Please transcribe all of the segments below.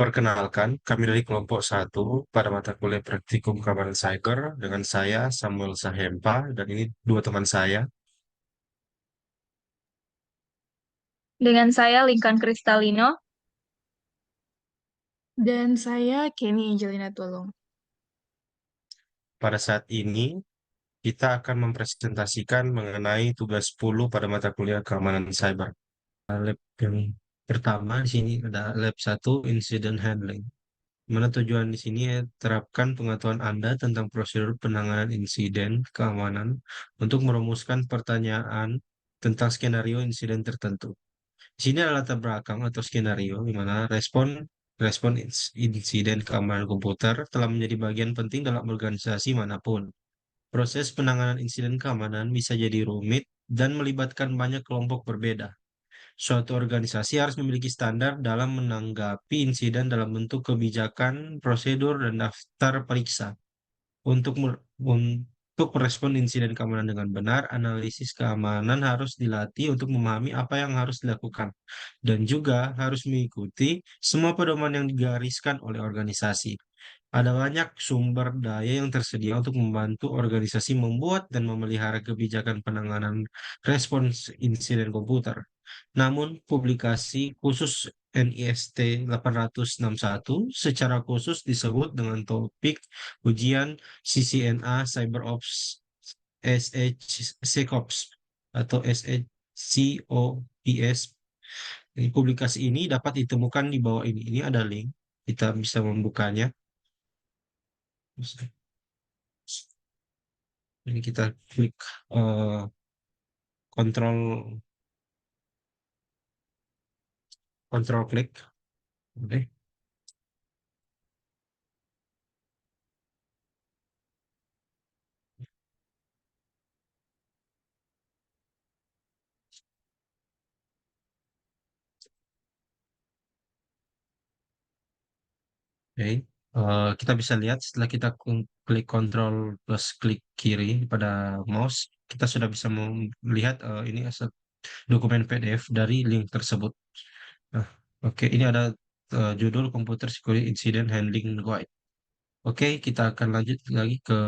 Perkenalkan, kami dari kelompok satu pada mata kuliah Praktikum Keamanan Cyber dengan saya Samuel Sahempa dan ini dua teman saya. Dengan saya Lincoln Kristalino. Dan saya Kenny Angelina Tulung. Pada saat ini kita akan mempresentasikan mengenai tugas 10 pada mata kuliah Keamanan Cyber. Lab yang pertama di sini ada Lab 1 Incident Handling. Mana tujuan di sini ya, terapkan pengetahuan Anda tentang prosedur penanganan insiden keamanan untuk merumuskan pertanyaan tentang skenario insiden tertentu. Di sini adalah latar belakang atau skenario di mana respon insiden keamanan komputer telah menjadi bagian penting dalam organisasi manapun. Proses penanganan insiden keamanan bisa jadi rumit dan melibatkan banyak kelompok berbeda. Suatu organisasi harus memiliki standar dalam menanggapi insiden dalam bentuk kebijakan, prosedur, dan daftar periksa. Untuk merespon insiden keamanan dengan benar, analisis keamanan harus dilatih untuk memahami apa yang harus dilakukan dan juga harus mengikuti semua pedoman yang digariskan oleh organisasi. Ada banyak sumber daya yang tersedia untuk membantu organisasi membuat dan memelihara kebijakan penanganan respons insiden komputer. Namun, publikasi khusus NIST 861 secara khusus disebut dengan topik ujian CCNA CyberOps SHCOPS atau SHCOPS. Jadi, publikasi ini dapat ditemukan di bawah ini. Ini ada link, kita bisa membukanya. Ini kita klik eh, kontrol kontrol klik. Oke. Oke. Kita bisa lihat setelah kita klik kontrol plus klik kiri pada mouse, kita sudah bisa melihat ini dokumen PDF dari link tersebut. Nah, oke, ini ada judul Computer Security Incident Handling Guide. Oke, kita akan lanjut lagi ke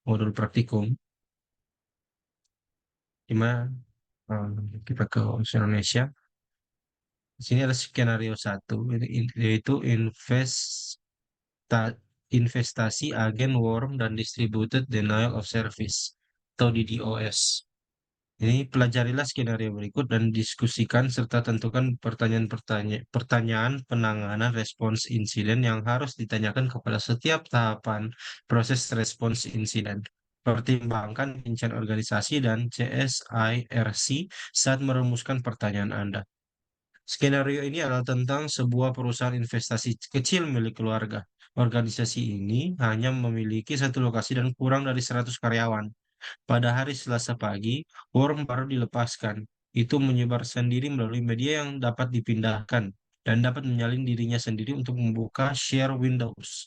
modul praktikum, di mana kita ke bahasa Indonesia. Di sini ada skenario satu, yaitu investasi agen worm dan distributed denial of service atau DDoS. Ini pelajarilah skenario berikut dan diskusikan serta tentukan pertanyaan penanganan respons insiden yang harus ditanyakan kepada setiap tahapan proses respons insiden. Pertimbangkan rincian organisasi dan CSIRC saat merumuskan pertanyaan Anda. Skenario ini adalah tentang sebuah perusahaan investasi kecil milik keluarga. Organisasi ini hanya memiliki satu lokasi dan kurang dari 100 karyawan. Pada hari Selasa pagi, worm baru dilepaskan. Itu menyebar sendiri melalui media yang dapat dipindahkan dan dapat menyalin dirinya sendiri untuk membuka share Windows.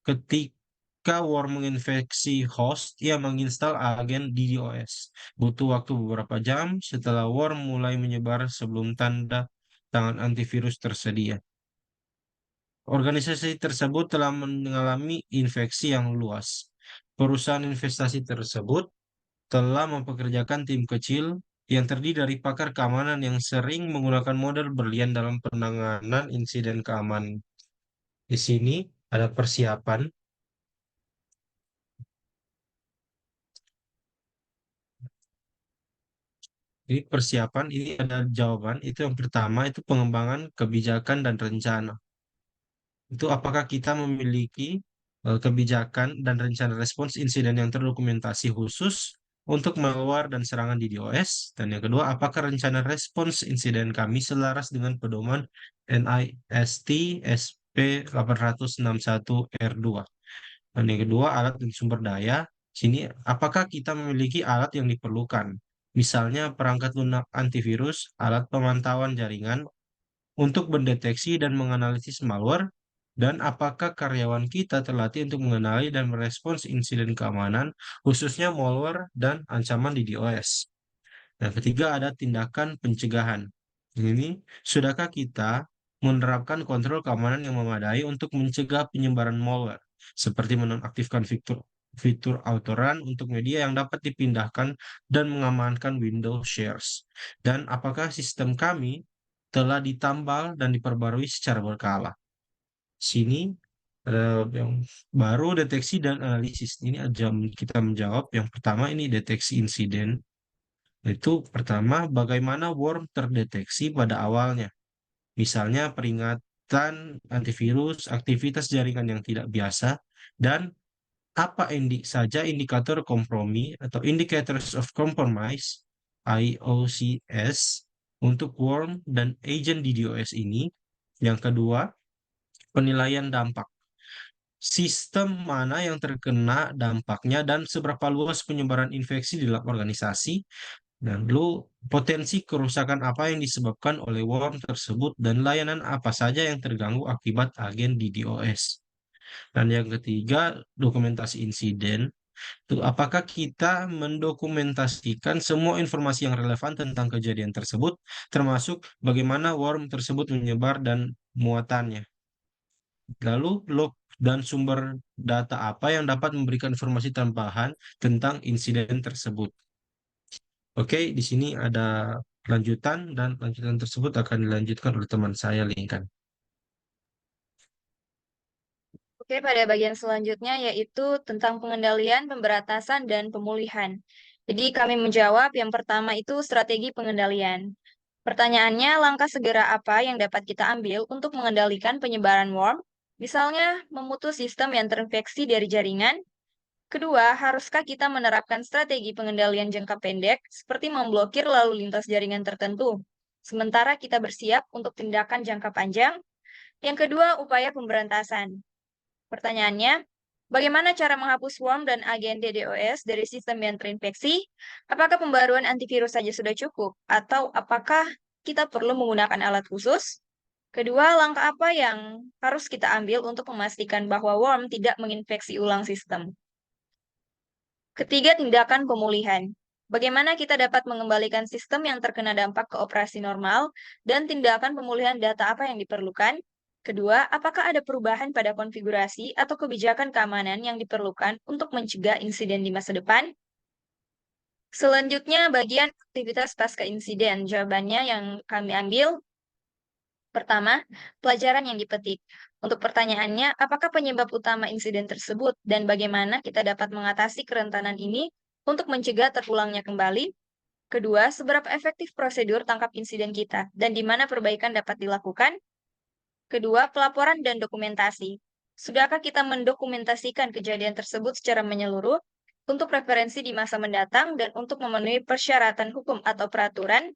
Ketika worm menginfeksi host, ia menginstal agen DDoS. Butuh waktu beberapa jam setelah worm mulai menyebar sebelum tanda tangan antivirus tersedia. Organisasi tersebut telah mengalami infeksi yang luas. Perusahaan investasi tersebut telah mempekerjakan tim kecil yang terdiri dari pakar keamanan yang sering menggunakan model berlian dalam penanganan insiden keamanan. Di sini ada persiapan. Jadi persiapan ini ada jawaban. Itu yang pertama itu pengembangan kebijakan dan rencana. Itu apakah kita memiliki kebijakan dan rencana respons insiden yang terdokumentasi khusus untuk malware dan serangan DDoS? Dan yang kedua, apakah rencana respons insiden kami selaras dengan pedoman NIST SP861R2? Dan yang kedua, alat dan sumber daya. Sini, apakah kita memiliki alat yang diperlukan? Misalnya perangkat lunak antivirus, alat pemantauan jaringan, untuk mendeteksi dan menganalisis malware, dan apakah karyawan kita terlatih untuk mengenali dan merespons insiden keamanan, khususnya malware dan ancaman DDoS. Yang ketiga ada tindakan pencegahan. Ini, sudahkah kita menerapkan kontrol keamanan yang memadai untuk mencegah penyebaran malware, seperti menonaktifkan fitur auto run untuk media yang dapat dipindahkan dan mengamankan Windows shares. Dan apakah sistem kami telah ditambal dan diperbarui secara berkala? Sini ada yang baru, deteksi dan analisis. Ini aja kita menjawab. Yang pertama ini deteksi insiden. Itu pertama, bagaimana worm terdeteksi pada awalnya. Misalnya peringatan antivirus, aktivitas jaringan yang tidak biasa, dan apa saja indikator kompromi atau Indicators of Compromise IOCS untuk worm dan agent DDoS ini. Yang kedua, penilaian dampak. Sistem mana yang terkena dampaknya dan seberapa luas penyebaran infeksi di dalam organisasi, dan lalu potensi kerusakan apa yang disebabkan oleh worm tersebut dan layanan apa saja yang terganggu akibat agen DDoS. Dan yang ketiga, dokumentasi insiden. Tuh, apakah kita mendokumentasikan semua informasi yang relevan tentang kejadian tersebut, termasuk bagaimana worm tersebut menyebar dan muatannya. Lalu log dan sumber data apa yang dapat memberikan informasi tambahan tentang insiden tersebut. Oke, di sini ada lanjutan dan lanjutan tersebut akan dilanjutkan oleh teman saya, Linkan. Oke, pada bagian selanjutnya yaitu tentang pengendalian, pemberantasan, dan pemulihan. Jadi kami menjawab yang pertama itu strategi pengendalian. Pertanyaannya, langkah segera apa yang dapat kita ambil untuk mengendalikan penyebaran worm? Misalnya, memutus sistem yang terinfeksi dari jaringan. Kedua, haruskah kita menerapkan strategi pengendalian jangka pendek seperti memblokir lalu lintas jaringan tertentu? Sementara kita bersiap untuk tindakan jangka panjang. Yang kedua, upaya pemberantasan. Pertanyaannya, bagaimana cara menghapus worm dan agen DDoS dari sistem yang terinfeksi? Apakah pembaruan antivirus saja sudah cukup? Atau apakah kita perlu menggunakan alat khusus? Kedua, langkah apa yang harus kita ambil untuk memastikan bahwa worm tidak menginfeksi ulang sistem? Ketiga, tindakan pemulihan. Bagaimana kita dapat mengembalikan sistem yang terkena dampak ke operasi normal dan tindakan pemulihan data apa yang diperlukan? Kedua, apakah ada perubahan pada konfigurasi atau kebijakan keamanan yang diperlukan untuk mencegah insiden di masa depan? Selanjutnya, bagian aktivitas pasca insiden. Jawabannya yang kami ambil, pertama, pelajaran yang dipetik. Untuk pertanyaannya, apakah penyebab utama insiden tersebut dan bagaimana kita dapat mengatasi kerentanan ini untuk mencegah terulangnya kembali? Kedua, seberapa efektif prosedur tangkap insiden kita dan di mana perbaikan dapat dilakukan? Kedua, pelaporan dan dokumentasi. Sudahkah kita mendokumentasikan kejadian tersebut secara menyeluruh untuk referensi di masa mendatang dan untuk memenuhi persyaratan hukum atau peraturan?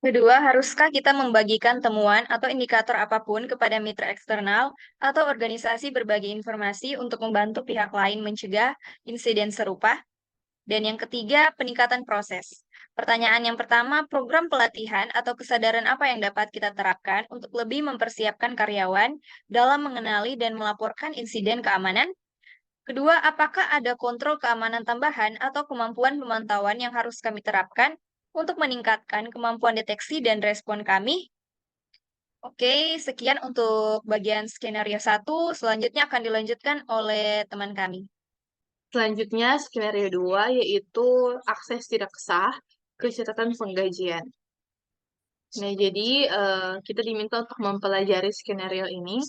Kedua, haruskah kita membagikan temuan atau indikator apapun kepada mitra eksternal atau organisasi berbagi informasi untuk membantu pihak lain mencegah insiden serupa? Dan yang ketiga, peningkatan proses. Pertanyaan yang pertama, program pelatihan atau kesadaran apa yang dapat kita terapkan untuk lebih mempersiapkan karyawan dalam mengenali dan melaporkan insiden keamanan? Kedua, apakah ada kontrol keamanan tambahan atau kemampuan pemantauan yang harus kami terapkan untuk meningkatkan kemampuan deteksi dan respon kami? Oke, sekian untuk bagian skenario 1. Selanjutnya akan dilanjutkan oleh teman kami. Selanjutnya, skenario 2, yaitu akses tidak sah ke catatan penggajian. Nah, jadi kita diminta untuk mempelajari skenario ini,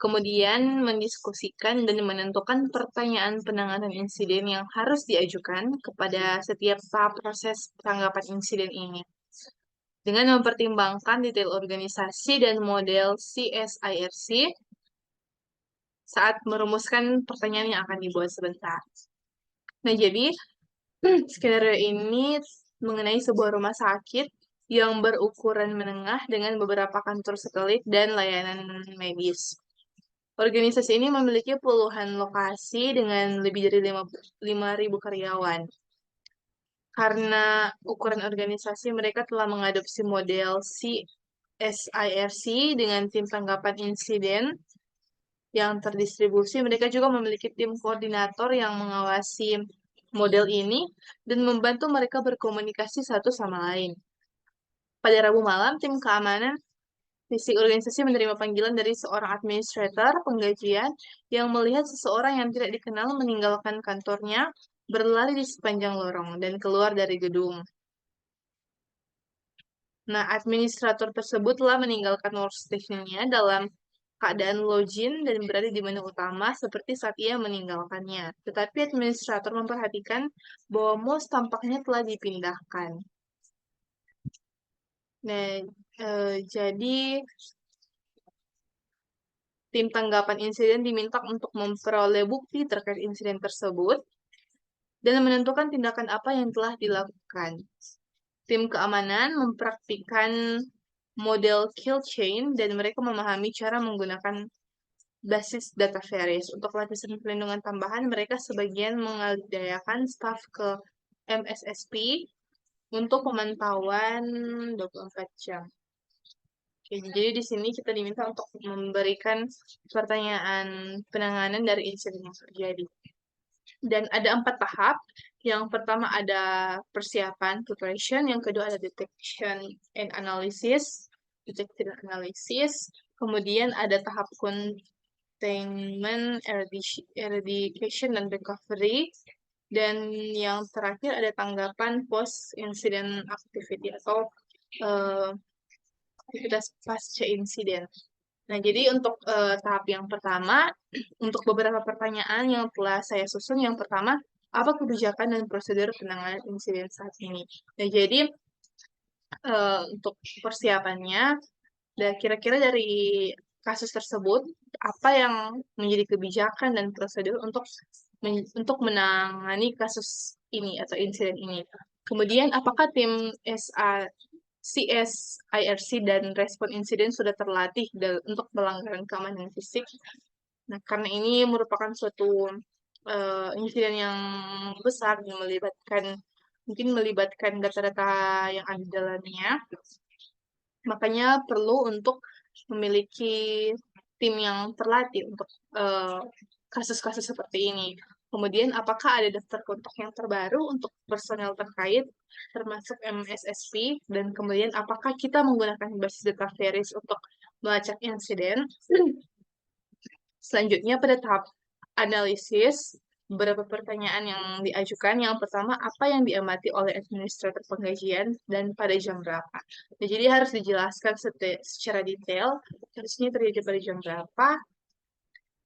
kemudian mendiskusikan dan menentukan pertanyaan penanganan insiden yang harus diajukan kepada setiap tahap proses tanggapan insiden ini. Dengan mempertimbangkan detail organisasi dan model CSIRC saat merumuskan pertanyaan yang akan dibuat sebentar. Nah, jadi skenario ini mengenai sebuah rumah sakit yang berukuran menengah dengan beberapa kantor satelit dan layanan medis. Organisasi ini memiliki puluhan lokasi dengan lebih dari 5.000 karyawan. Karena ukuran organisasi, mereka telah mengadopsi model CSIRC dengan tim tanggapan insiden yang terdistribusi. Mereka juga memiliki tim koordinator yang mengawasi model ini dan membantu mereka berkomunikasi satu sama lain. Pada Rabu malam, tim keamanan visi organisasi menerima panggilan dari seorang administrator penggajian yang melihat seseorang yang tidak dikenal meninggalkan kantornya, berlari di sepanjang lorong, dan keluar dari gedung. Nah, administrator tersebut telah meninggalkan workstation-nya dalam keadaan login dan berada di menu utama seperti saat ia meninggalkannya. Tetapi administrator memperhatikan bahwa mouse tampaknya telah dipindahkan. Nah, jadi tim tanggapan insiden diminta untuk memperoleh bukti terkait insiden tersebut dan menentukan tindakan apa yang telah dilakukan. Tim keamanan mempraktikkan model kill chain dan mereka memahami cara menggunakan basis data Veris. Untuk lapisan pelindungan tambahan, mereka sebagian mengalihdayakan staf ke MSSP untuk pemantauan 24 jam. Oke, jadi di sini kita diminta untuk memberikan pertanyaan penanganan dari insiden yang terjadi. Dan ada 4 tahap. Yang pertama ada persiapan, preparation. Yang kedua ada detection and analysis, Kemudian ada tahap containment, eradication, dan recovery. Dan yang terakhir ada tanggapan post-incident activity atau aktivitas pasca insiden. Nah, jadi untuk tahap yang pertama, untuk beberapa pertanyaan yang telah saya susun, yang pertama, apa kebijakan dan prosedur penanganan insiden saat ini? Nah, jadi untuk persiapannya, kira-kira dari kasus tersebut, apa yang menjadi kebijakan dan prosedur untuk menangani kasus ini atau insiden ini? Kemudian, apakah tim CSIRC dan respon insiden sudah terlatih untuk pelanggaran keamanan fisik? Nah, karena ini merupakan suatu insiden yang besar yang mungkin melibatkan data-data yang ada di dalamnya, makanya perlu untuk memiliki tim yang terlatih untuk kasus-kasus seperti ini. Kemudian, apakah ada daftar kontak yang terbaru untuk personel terkait, termasuk MSSP, dan kemudian apakah kita menggunakan basis data Veris untuk melacak insiden? Selanjutnya, pada tahap analisis, beberapa pertanyaan yang diajukan. Yang pertama, apa yang diamati oleh administrator penggajian dan pada jam berapa? Nah, jadi harus dijelaskan secara detail, harusnya terjadi pada jam berapa,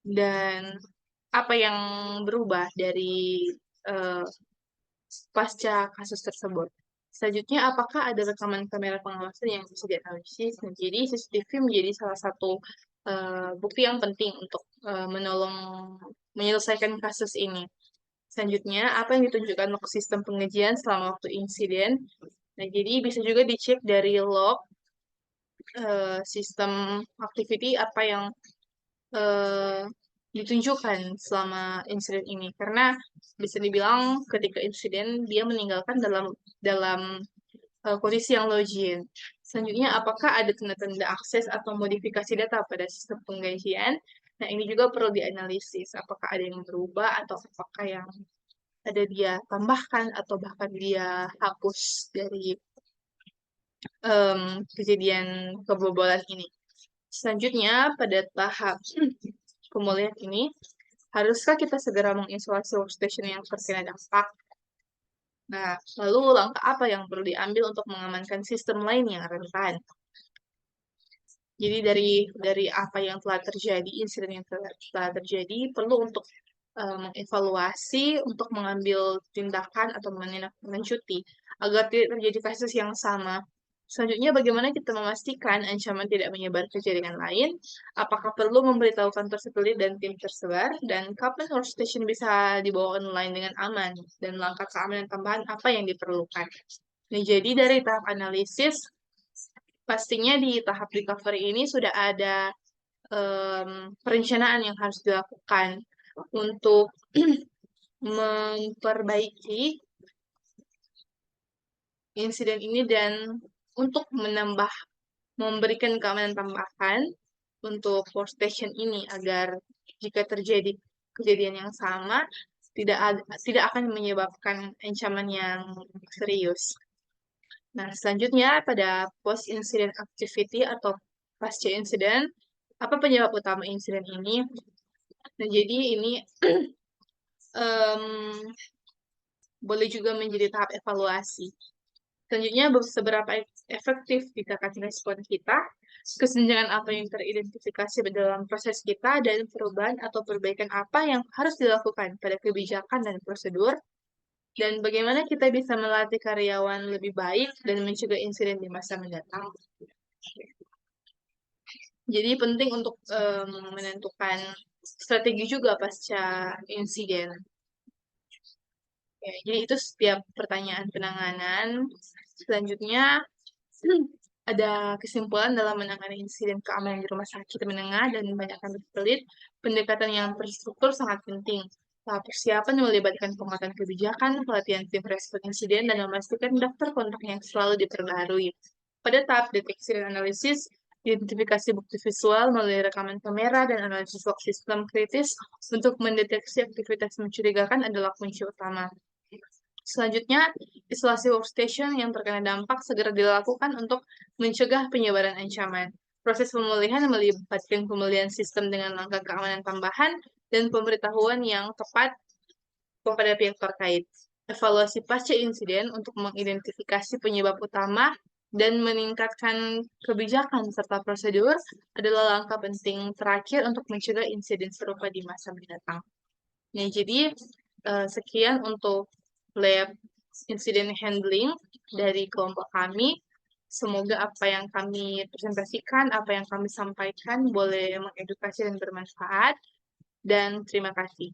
dan apa yang berubah dari pasca kasus tersebut. Selanjutnya, apakah ada rekaman kamera pengawasan yang bisa dianalisis? Nah, jadi CCTV menjadi salah satu bukti yang penting untuk menolong menyelesaikan kasus ini. Selanjutnya, apa yang ditunjukkan log sistem pengajian selama waktu insiden? Nah, jadi bisa juga dicek dari log sistem activity apa yang ditunjukkan selama insiden ini, karena bisa dibilang ketika insiden dia meninggalkan dalam kondisi yang login. Selanjutnya, apakah ada tanda-tanda akses atau modifikasi data pada sistem penggajian? Nah, ini juga perlu dianalisis. Apakah ada yang berubah atau apakah yang ada dia tambahkan atau bahkan dia hapus dari kejadian kebobolan ini. Selanjutnya, pada tahap pemulihan ini, haruskah kita segera mengisolasi workstation yang terkena dampak? Nah, lalu langkah apa yang perlu diambil untuk mengamankan sistem lain yang rentan? Jadi dari apa yang telah terjadi, insiden yang telah terjadi, perlu untuk mengevaluasi, untuk mengambil tindakan atau menindaklanjuti agar tidak terjadi kasus yang sama. Selanjutnya, bagaimana kita memastikan ancaman tidak menyebar ke jaringan lain? Apakah perlu memberitahu kantor satelit dan tim tersebar? Dan kapan workstation bisa dibawa online dengan aman? Dan langkah keamanan tambahan apa yang diperlukan? Nah, jadi dari tahap analisis, pastinya di tahap recovery ini sudah ada perencanaan yang harus dilakukan untuk memperbaiki insiden ini dan untuk memberikan keamanan tambahan untuk workstation ini agar jika terjadi kejadian yang sama tidak akan menyebabkan ancaman yang serius. Nah, selanjutnya pada post-incident activity atau pasca insiden, apa penyebab utama insiden ini? Nah, jadi ini boleh juga menjadi tahap evaluasi. Selanjutnya, seberapa efektif tindakan respon kita, kesenjangan apa yang teridentifikasi dalam proses kita, dan perubahan atau perbaikan apa yang harus dilakukan pada kebijakan dan prosedur, dan bagaimana kita bisa melatih karyawan lebih baik dan mencegah insiden di masa mendatang. Jadi penting untuk menentukan strategi juga pasca insiden. Ya, jadi itu setiap pertanyaan penanganan. Selanjutnya, ada kesimpulan dalam menangani insiden keamanan di rumah sakit menengah dan banyakkan berkelit, pendekatan yang terstruktur sangat penting. Tahap persiapan melibatkan penguatan kebijakan, pelatihan tim respon insiden, dan memastikan daftar kontak yang selalu diperbarui. Pada tahap deteksi dan analisis, identifikasi bukti visual melalui rekaman kamera dan analisis log sistem kritis untuk mendeteksi aktivitas mencurigakan adalah kunci utama. Selanjutnya, isolasi workstation yang terkena dampak segera dilakukan untuk mencegah penyebaran ancaman. Proses pemulihan melibatkan pemulihan sistem dengan langkah keamanan tambahan dan pemberitahuan yang tepat kepada pihak terkait. Evaluasi pasca insiden untuk mengidentifikasi penyebab utama dan meningkatkan kebijakan serta prosedur adalah langkah penting terakhir untuk mencegah insiden serupa di masa mendatang. Nah, jadi sekian untuk lab incident handling dari kelompok kami. Semoga apa yang kami presentasikan, apa yang kami sampaikan boleh mengedukasi dan bermanfaat. Dan terima kasih.